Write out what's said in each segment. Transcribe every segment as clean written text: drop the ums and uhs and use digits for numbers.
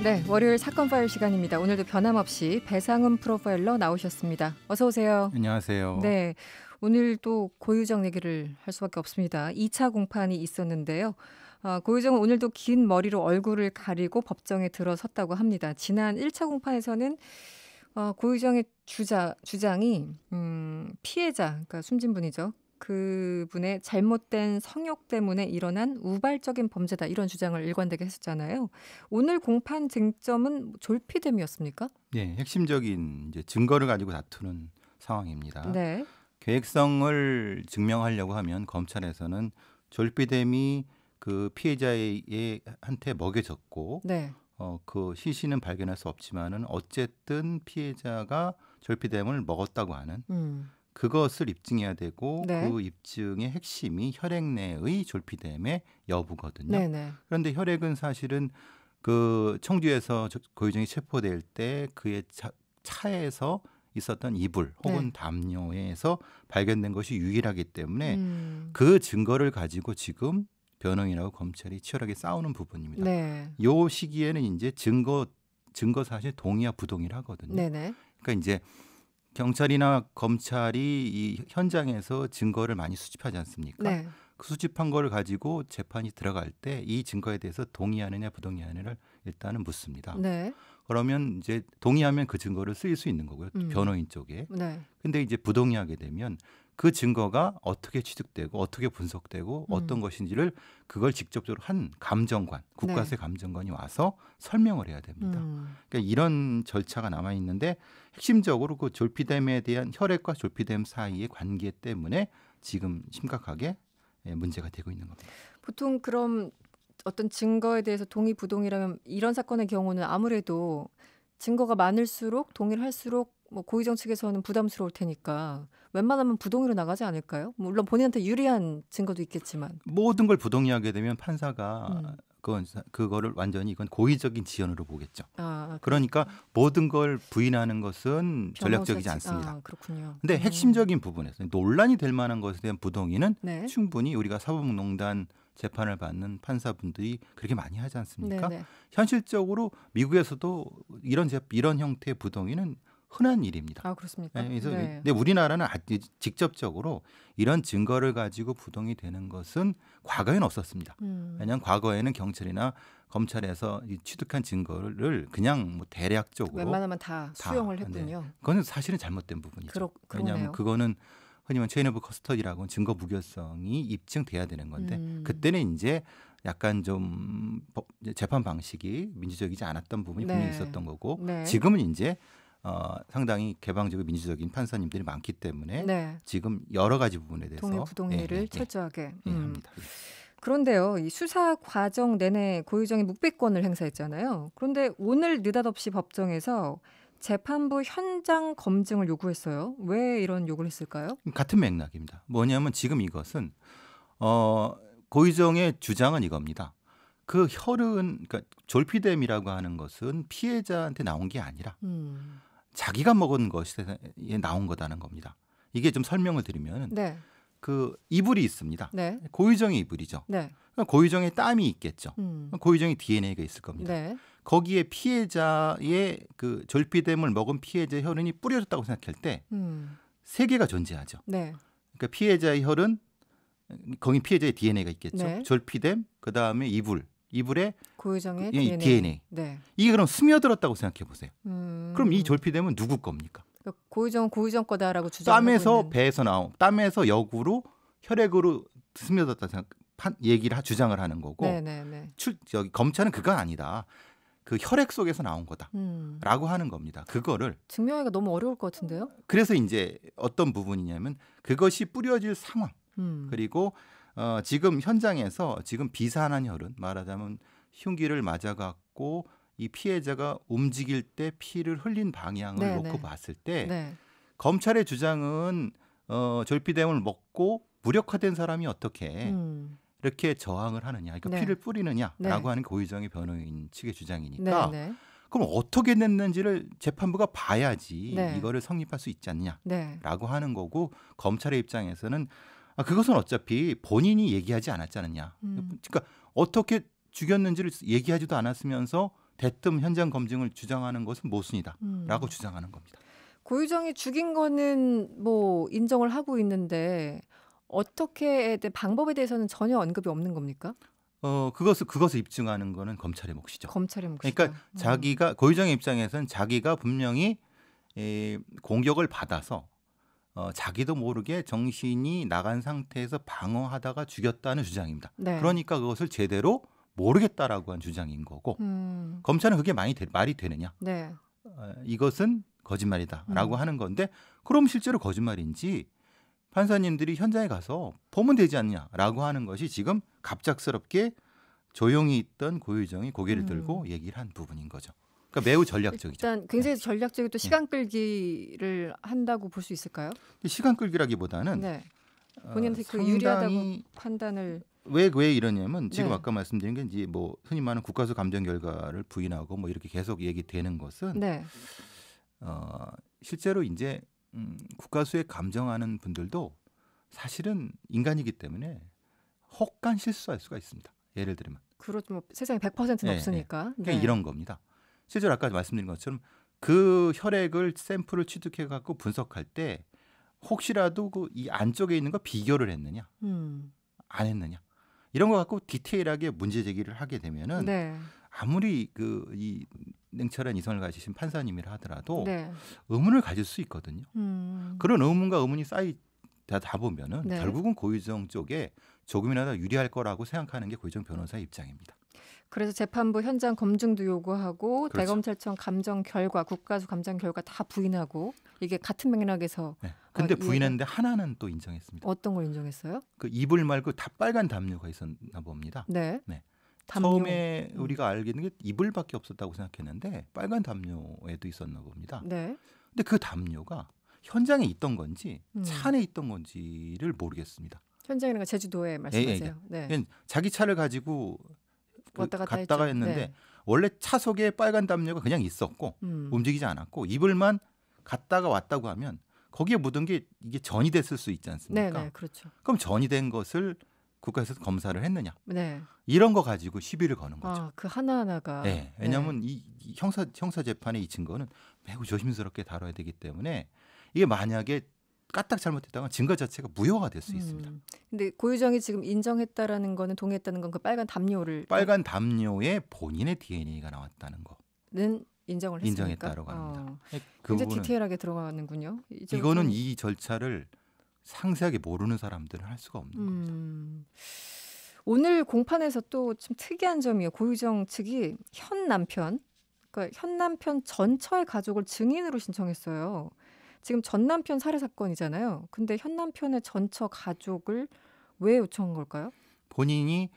네, 월요일 사건 파일 시간입니다. 오늘도 변함없이 배상훈 프로파일러 나오셨습니다. 어서 오세요. 안녕하세요. 네, 오늘도 고유정 얘기를 할 수밖에 없습니다. 2차 공판이 있었는데요. 고유정은 오늘도 긴 머리로 얼굴을 가리고 법정에 들어섰다고 합니다. 지난 1차 공판에서는 고유정의 주장이 피해자, 그러니까 숨진 분이죠. 그분의 잘못된 성욕 때문에 일어난 우발적인 범죄다, 이런 주장을 일관되게 했었잖아요. 오늘 공판 쟁점은 졸피뎀이었습니까? 네, 핵심적인 이제 증거를 가지고 다투는 상황입니다. 네. 계획성을 증명하려고 하면 검찰에서는 졸피뎀이 그 피해자한테 먹여졌고 네. 그 시신은 발견할 수 없지만은 어쨌든 피해자가 졸피뎀을 먹었다고 하는 그것을 입증해야 되고 네. 그 입증의 핵심이 혈액 내의 졸피뎀의 여부거든요. 네네. 그런데 혈액은 사실은 그 청주에서 고유정이 체포될 때 그의 차에서 있었던 이불 혹은 네. 담요에서 발견된 것이 유일하기 때문에 그 증거를 가지고 지금 변호인하고 검찰이 치열하게 싸우는 부분입니다. 네. 요 시기에는 이제 증거 사실 동의와 부동의를 하거든요. 네네. 그러니까 이제 경찰이나 검찰이 이 현장에서 증거를 많이 수집하지 않습니까? 네. 그 수집한 거를 가지고 재판이 들어갈 때 이 증거에 대해서 동의하느냐 부동의하느냐를 일단은 묻습니다. 네. 그러면 이제 동의하면 그 증거를 쓰일 수 있는 거고요. 변호인 쪽에. 네. 근데 이제 부동의하게 되면 그 증거가 어떻게 취득되고 어떻게 분석되고 어떤 것인지를 그걸 직접적으로 한 감정관, 국가세 감정관이 와서 설명을 해야 됩니다. 그러니까 이런 절차가 남아 있는데 핵심적으로 그 졸피뎀에 대한 혈액과 졸피뎀 사이의 관계 때문에 지금 심각하게 문제가 되고 있는 겁니다. 보통 그럼 어떤 증거에 대해서 동의 부동의라면 이런 사건의 경우는 아무래도 증거가 많을수록 동의를 할수록 뭐 고의정 측에서는 부담스러울 테니까 웬만하면 부동의로 나가지 않을까요? 물론 본인한테 유리한 증거도 있겠지만. 모든 걸 부동의하게 되면 판사가 그거를 완전히 이건 고의적인 지연으로 보겠죠. 그러니까 모든 걸 부인하는 것은 전략적이지 않습니다. 그렇군요. 근데 핵심적인 부분에서 논란이 될 만한 것에 대한 부동의는 네. 충분히 우리가 사법농단 재판을 받는 판사분들이 그렇게 많이 하지 않습니까? 네네. 현실적으로 미국에서도 이런 형태의 부동의는 흔한 일입니다. 그렇습니까? 그래서 네. 근데 우리나라는 직접적으로 이런 증거를 가지고 부동의 되는 것은 과거에는 없었습니다. 왜냐하면 과거에는 경찰이나 검찰에서 취득한 증거를 그냥 뭐 대략적으로 웬만하면 다 수용을 했군요. 네. 그건 사실은 잘못된 부분이죠. 왜냐하면 그거는 흔히 말하는 체인 오브 커스터디라고 증거 무결성이 입증돼야 되는 건데 그때는 이제 약간 좀 재판 방식이 민주적이지 않았던 부분이 분명히 있었던 거고 지금은 이제 상당히 개방적이고 민주적인 판사님들이 많기 때문에 지금 여러 가지 부분에 대해서 동의 부동의를 철저하게 합니다. 그런데요, 이 수사 과정 내내 고유정이 묵비권을 행사했잖아요. 그런데 오늘 느닷없이 법정에서 재판부 현장 검증을 요구했어요. 왜 이런 요구를 했을까요? 같은 맥락입니다. 뭐냐면 지금 이것은 고유정의 주장은 이겁니다. 그 혈은 그러니까 졸피뎀이라고 하는 것은 피해자한테 나온 게 아니라 자기가 먹은 것에 나온 거다는 겁니다. 이게 좀 설명을 드리면 그 이불이 있습니다. 고유정의 이불이죠. 고유정의 땀이 있겠죠. 고유정의 DNA가 있을 겁니다. 거기에 피해자의 그 졸피뎀을 먹은 피해자의 혈흔이 뿌려졌다고 생각할 때 세 개가 존재하죠. 그러니까 피해자의 혈흔, 거기 피해자의 DNA가 있겠죠. 졸피뎀, 그 다음에 이불에 고유정의 DNA. 이게 그럼 스며들었다고 생각해 보세요. 그럼 이 졸피뎀은 누구 겁니까? 그러니까 고유정 거다라고 주장하고 땀에서 배에서 나온 땀에서 역으로 혈액으로 스며들었다 주장을 하는 거고 여기 검찰은 그건 아니다. 그 혈액 속에서 나온 거다라고 하는 겁니다. 그거를 증명하기가 너무 어려울 것 같은데요. 그래서 이제 어떤 부분이냐면 그것이 뿌려질 상황 그리고 지금 현장에서 지금 비산한 혈흔 말하자면 흉기를 맞아갖고 이 피해자가 움직일 때 피를 흘린 방향을 놓고 봤을 때 검찰의 주장은 졸피뎀을 먹고 무력화된 사람이 어떻게 이렇게 저항을 하느냐, 그러니까 피를 뿌리느냐라고 하는 고유정의 변호인 측의 주장이니까 그럼 어떻게 됐는지를 재판부가 봐야지 이거를 성립할 수 있지 않냐라고 하는 거고 검찰의 입장에서는 그것은 어차피 본인이 얘기하지 않았지 않느냐. 그러니까 어떻게 죽였는지를 얘기하지도 않았으면서 대뜸 현장 검증을 주장하는 것은 모순이다라고 주장하는 겁니다. 고유정이 죽인 거는 뭐 인정을 하고 있는데 어떻게 방법에 대해서는 전혀 언급이 없는 겁니까? 그것을 입증하는 거는 검찰의 몫이죠. 검찰의 몫이다. 그러니까 자기가 고유정의 입장에서는 자기가 분명히 공격을 받아서 자기도 모르게 정신이 나간 상태에서 방어하다가 죽였다는 주장입니다. 네. 그러니까 그것을 제대로 모르겠다라고 한 주장인 거고 검찰은 그게 말이 되느냐. 네. 이것은 거짓말이다라고 하는 건데 그럼 실제로 거짓말인지 판사님들이 현장에 가서 보면 되지 않냐라고 하는 것이 지금 갑작스럽게 조용히 있던 고유정이 고개를 들고 얘기를 한 부분인 거죠. 그러니까 매우 전략적이죠. 일단 굉장히 전략적이고 또 시간 끌기를 한다고 볼 수 있을까요? 시간 끌기라기보다는 네. 본인한테 그 상당히 유리하다고 판단을 왜 이러냐면 지금 네. 아까 말씀드린 게 이제 뭐 흔히 말하는 국가수 감정 결과를 부인하고 뭐 이렇게 계속 얘기되는 것은 네. 실제로 이제 국가수에 감정하는 분들도 사실은 인간이기 때문에 혹간 실수할 수가 있습니다. 예를 들면 그렇죠. 뭐 세상에 100%는 네, 없으니까. 그러니까 이런 겁니다. 실제로 아까 말씀드린 것처럼 그 혈액을 샘플을 취득해 갖고 분석할 때 혹시라도 그 이 안쪽에 있는 거 비교를 했느냐 안 했느냐 이런 거 갖고 디테일하게 문제 제기를 하게 되면은 네. 아무리 이 냉철한 이성을 가지신 판사님이라 하더라도 네. 의문을 가질 수 있거든요. 그런 의문과 의문이 쌓이다 보면은 네. 결국은 고유정 쪽에 조금이라도 유리할 거라고 생각하는 게 고유정 변호사의 입장입니다. 그래서 재판부 현장 검증도 요구하고 그렇죠. 대검찰청 감정 결과, 국가수 감정 결과 다 부인하고 이게 같은 맥락에서 네. 근데 이해가- 부인했는데 하나는 또 인정했습니다. 어떤 걸 인정했어요? 그 이불 말고 다 빨간 담요가 있었나 봅니다. 네. 네. 담요. 처음에 우리가 알게 된 게 이불밖에 없었다고 생각했는데 빨간 담요에도 있었나 봅니다. 네. 근데 그 담요가 현장에 있던 건지 차 안에 있던 건지를 모르겠습니다. 현장이라는 건 제주도에 말씀하세요. 네. 그냥 자기 차를 가지고 왔다 갔다 갔다가 했죠. 했는데 네. 원래 차 속에 빨간 담요가 그냥 있었고 움직이지 않았고 이불만 갔다가 왔다고 하면 거기에 묻은 게 이게 전이 됐을 수 있지 네, 않습니까? 네, 그렇죠. 그럼 전이 된 것을 국가에서 검사를 했느냐? 네. 이런 거 가지고 시비를 거는 거죠. 아, 그 하나하나가. 네, 왜냐하면 이 형사 재판의 이 증거는 매우 조심스럽게 다뤄야 되기 때문에 이게 만약에 까딱 잘못했다면 증거 자체가 무효가 될 수 있습니다. 근데 고유정이 지금 인정했다라는 거는 동의했다는 건 그 빨간 담요를 빨간 담요에 본인의 DNA가 나왔다는 는 인정을 했습니까? 인정했다라고 합니다. 그 굉장히 부분은 디테일하게 들어가는군요. 이거는 이 절차를 상세하게 모르는 사람들은 할 수가 없는 겁니다. 오늘 공판에서 또 좀 특이한 점이에요. 고유정 측이 현 남편, 그러니까 현 남편 전처의 가족을 증인으로 신청했어요. 지금 전 남편 살해 사건이잖아요. 근데 현 남편의 전처 가족을 왜 요청한 걸까요? 본인이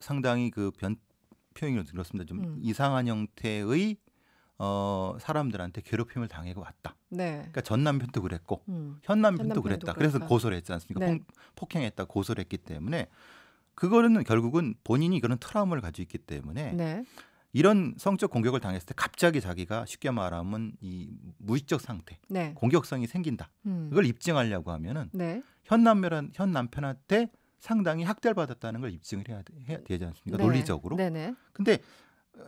상당히 그 표현이 그렇습니다. 좀 이상한 형태의 사람들한테 괴롭힘을 당하고 왔다. 네. 그러니까 전 남편도 그랬고 현 남편도 그랬다. 그래서 고소를 했지 않습니까? 네. 폭행했다 고소를 했기 때문에 그거는 결국은 본인이 그런 트라우마를 가지고 있기 때문에 네. 이런 성적 공격을 당했을 때 갑자기 자기가 쉽게 말하면 이 무의식적 상태, 네. 공격성이 생긴다. 그걸 입증하려고 하면은 네. 현 남편한테 상당히 학대를 받았다는 걸 입증을 해야 되지 않습니까? 네. 논리적으로. 네네. 근데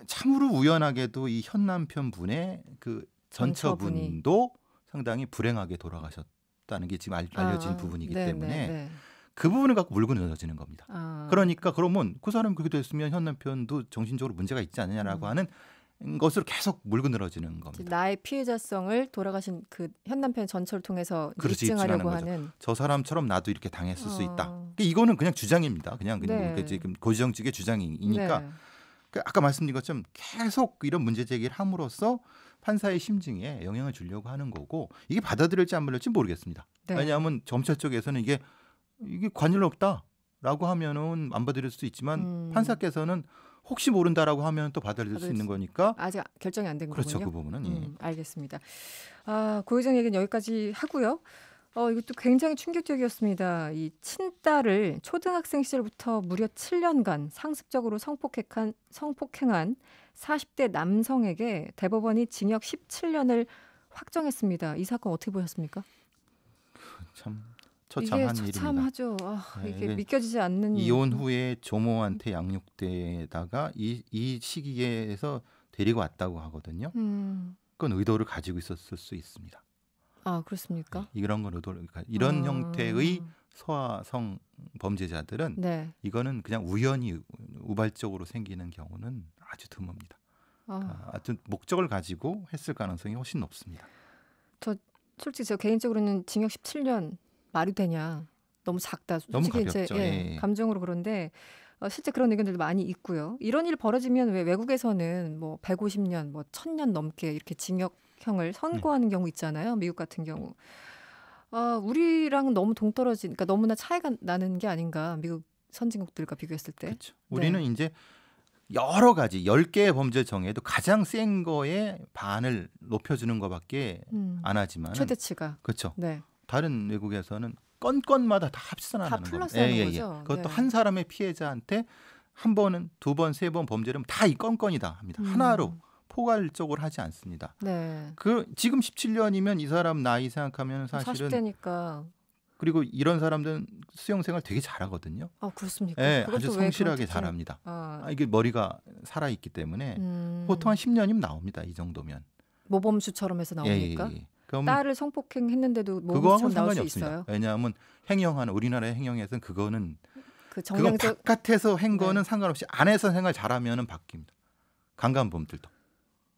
참으로 우연하게도 이 현 남편분의 그 전처분도 상당히 불행하게 돌아가셨다는 게 지금 알려진 부분이기 네, 때문에 네, 네. 그 부분을 갖고 물고 늘어지는 겁니다. 아. 그러니까 그러면 그 사람이 그렇게 됐으면 현 남편도 정신적으로 문제가 있지 않느냐라고 하는 것으로 계속 물고 늘어지는 겁니다. 나의 피해자성을 돌아가신 그 현 남편의 전처를 통해서 그렇지, 입증하려고 입증하는 거죠. 하는. 저 사람처럼 나도 이렇게 당했을 수 있다. 그러니까 이거는 그냥 주장입니다. 그냥 네. 지금 고지정 측의 주장이니까 네. 아까 말씀드린 것처럼 계속 이런 문제 제기를 함으로써 판사의 심증에 영향을 주려고 하는 거고 이게 받아들일지 안 받아들일지 모르겠습니다. 네. 왜냐하면 검찰 쪽에서는 이게 관련 없다라고 하면은 안 받아들일 수 있지만 판사께서는 혹시 모른다라고 하면 또 받아들일 수 있는 거니까 아직 결정이 안 된 그렇죠. 거군요. 그 부분은 예. 알겠습니다. 고유정 얘기는 여기까지 하고요. 이것도 굉장히 충격적이었습니다. 이 친딸을 초등학생 시절부터 무려 7년간 상습적으로 성폭행한 40대 남성에게 대법원이 징역 17년을 확정했습니다. 이 사건 어떻게 보셨습니까? 참 처참한 이게 일입니다. 처참하죠. 네, 이게 이게 믿겨지지 않는 이혼 후에 조모한테 양육되다가 이 시기에서 데리고 왔다고 하거든요. 그건 의도를 가지고 있었을 수 있습니다. 그렇습니까? 이런 건 의도를 이런 형태의 소아성 범죄자들은 네. 이거는 그냥 우연히 우발적으로 생기는 경우는 아주 드뭅니다. 하여튼 목적을 가지고 했을 가능성이 훨씬 높습니다. 솔직히 저 개인적으로는 징역 17년 말이 되냐? 너무 작다. 너무 솔직히 가볍죠. 이제 감정으로 그런데 실제 그런 의견들도 많이 있고요. 이런 일 벌어지면 왜 외국에서는 뭐 150년, 뭐 1000년 넘게 이렇게 징역형을 선고하는 경우 있잖아요. 미국 같은 경우. 우리랑 너무 동떨어진, 그러니까 너무나 차이가 나는 게 아닌가. 미국 선진국들과 비교했을 때. 그렇죠. 우리는 이제 여러 가지 10개의 범죄 정해도 가장 센 거에 반을 높여주는 것밖에 안 하지만 최대치가. 그렇죠. 네. 다른 외국에서는 건건마다 다 합산하는 다 플러스하는 거죠. 그것도 네. 한 사람의 피해자한테 한 번은 두 번, 세 번 범죄를 다 이 건건이다 합니다. 하나로 포괄적으로 하지 않습니다. 네. 지금 17년이면 이 사람 나이 생각하면 사실은 40대니까. 그리고 이런 사람들은 수용 생활 되게 잘하거든요. 그렇습니까? 네, 그것도 아주 왜 성실하게 그렇게 잘합니다. 이게 머리가 살아있기 때문에 보통 한 10년이면 나옵니다. 이 정도면. 모범수처럼 해서 나오니까. 그럼 딸을 성폭행했는데도 그거하고 모범수처럼 나올 상관이 수 없습니다. 있어요. 왜냐하면 행형하는 우리나라의 행형에서는 그거는 그 그건 바깥에서 한 거는 네. 상관없이 안에서 생활 잘하면은 바뀝니다. 강간범들도.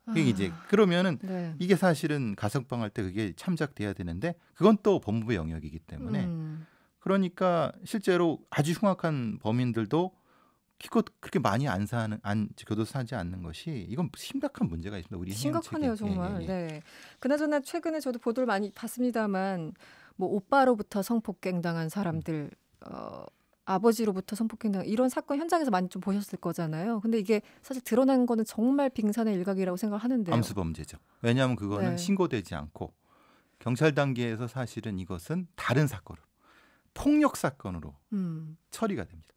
이게 이제 그러면은 네. 이게 사실은 가석방할 때 그게 참작돼야 되는데 그건 또 법무부 영역이기 때문에 그러니까 실제로 아주 흉악한 범인들도 기껏 그렇게 많이 교도소하지 않는 것이 이건 심각한 문제가 있습니다. 우리 심각하네요, 행정체계. 정말. 네. 그나저나 최근에 저도 보도를 많이 봤습니다만 뭐 오빠로부터 성폭행 당한 사람들, 아버지로부터 성폭행 당한 이런 사건 현장에서 많이 좀 보셨을 거잖아요. 근데 이게 사실 드러난 거는 정말 빙산의 일각이라고 생각을 하는데요. 암수범죄죠. 왜냐하면 그거는 네. 신고되지 않고 경찰 단계에서 사실은 이것은 다른 사건으로 폭력 사건으로 처리가 됩니다.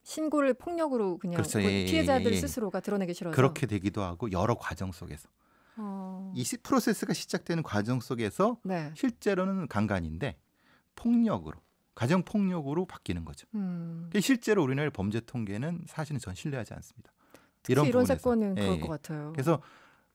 신고를 폭력으로 그냥 그렇죠. 피해자들 스스로가 드러내기 싫어서 그렇게 되기도 하고 여러 과정 속에서 이 프로세스가 시작되는 과정 속에서 네. 실제로는 강간인데 폭력으로 가정 폭력으로 바뀌는 거죠. 실제로 우리나라의 범죄 통계는 사실은 전 신뢰하지 않습니다. 특히 이런 부분에서. 사건은 그럴 것 같아요. 그래서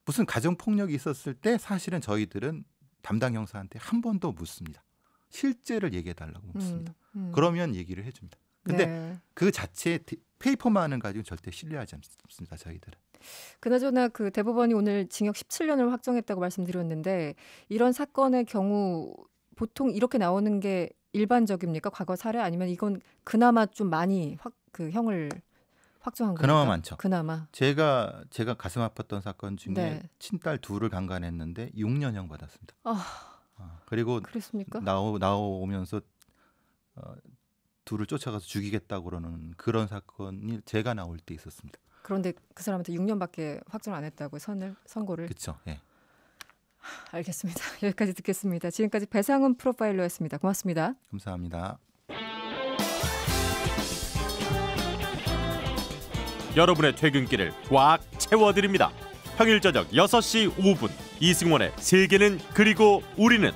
무슨 가정 폭력이 있었을 때 사실은 저희들은 담당 형사한테 한 번 더 묻습니다. 실제를 얘기해 달라고 묻습니다. 그러면 얘기를 해줍니다. 근데 네. 그 자체의 페이퍼만을 가지고 절대 신뢰하지 않습니다. 저희들은. 그나저나 그 대법원이 오늘 징역 17년을 확정했다고 말씀드렸는데 이런 사건의 경우 보통 이렇게 나오는 게 일반적입니까? 과거 사례 아니면 이건 그나마 좀 많이 그 형을 확정한 겁니까? 그나마 많죠. 그나마. 제가 가슴 아팠던 사건 중에 네. 친딸 둘을 강간했는데 6년형 받았습니다. 그리고 그랬습니까? 나오면서 둘을 쫓아가서 죽이겠다고 그러는 그런 사건이 제가 나올 때 있었습니다. 그런데 그 사람한테 6년밖에 확정 안 했다고 선고를. 그렇죠. 예. 알겠습니다. 여기까지 듣겠습니다. 지금까지 배상훈 프로파일러였습니다. 고맙습니다. 감사합니다. 여러분의 퇴근길을 꽉 채워드립니다. 평일 저녁 6시 5분 이승원의 세계는 그리고 우리는